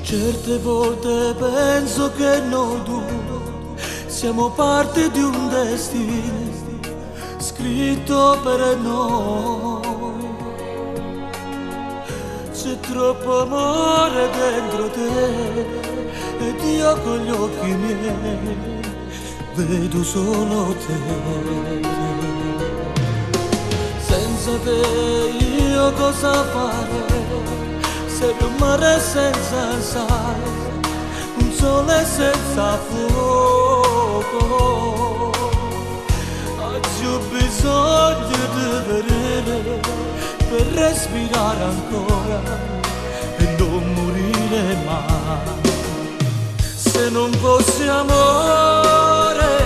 Certe volte penso che noi due siamo parte di un destino scritto per noi. C'è troppo amore dentro te ed io con gli occhi miei vedo solo te. Senza te io cosa fare? Sei un mare senza sale, un sole senza fuoco. Oggi ho bisogno di vedere per respirare ancora e non morire mai. Se non fosse amore,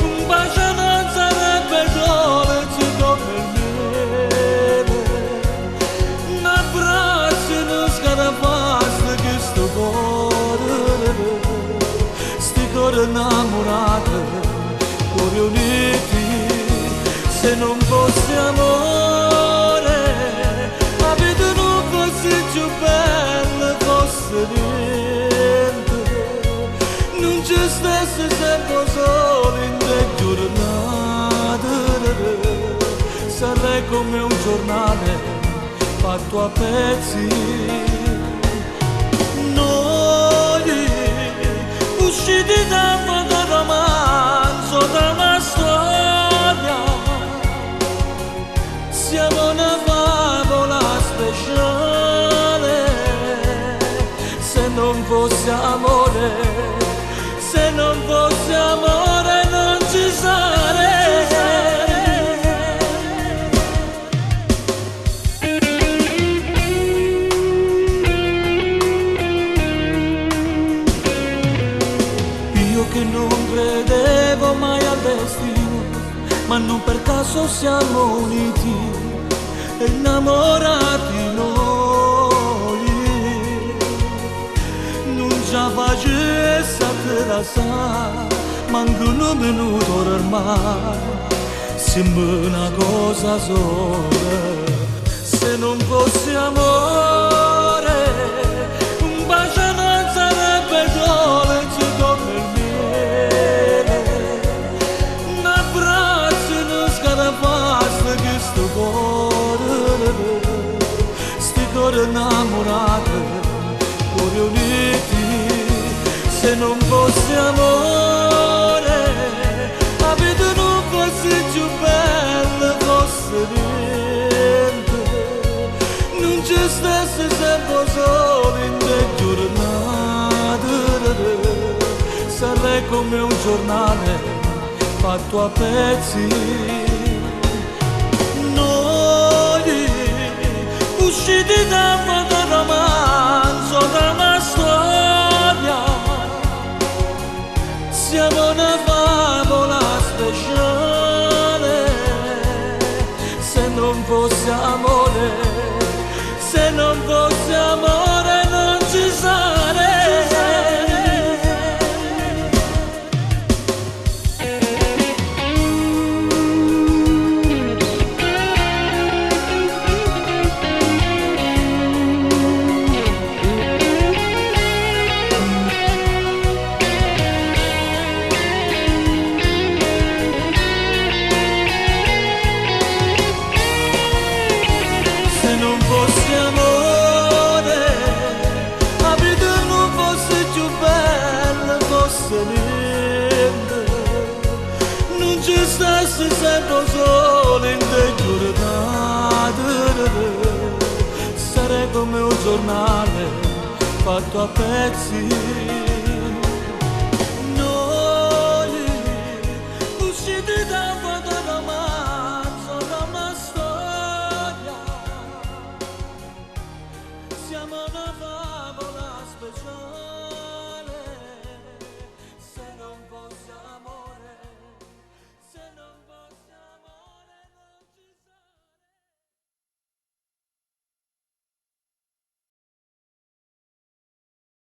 un bacio non sarebbe dolce come il miele. Un abbraccio non scarafasse che sto cuore innamorato, cuori uniti. Se non fosse amore, la vita non fosse più bella, fosse niente. Non ci stesse sempre solo in te giornate. Sarei come un giornale fatto a pezzi. Noi usciti da un romanzo, da una storia, siamo una favola speciale. Se non fosse amore, se non fosse amore non ci sarei. Io che non credevo mai al destino, ma non per caso siamo uniti e innamorati noi. Non ci facesse a te la sa, manco un minuto ormai, sembra una cosa sola. Se non fosse amore, un bacio non sarebbe dolce come il miele. Un abbraccio non scarafasse che sto cuore innamorato, cuori uniti. Se non fosse amore, la vita non fosse più bella, fosse niente. Non ci stesse sempre solo in te giornate. Sarei come un giornale fatto a pezzi. Noi usciti da un romanzo, da una storia, siamo una favola speciale. Se non fosse amore, se non fosse amore non ci sarei. Se non fosse amore, la vita non fosse più bella, fosse niente. Non ci stesse sempre solo in te giornate. Sarei come un giornale fatto a pezzi.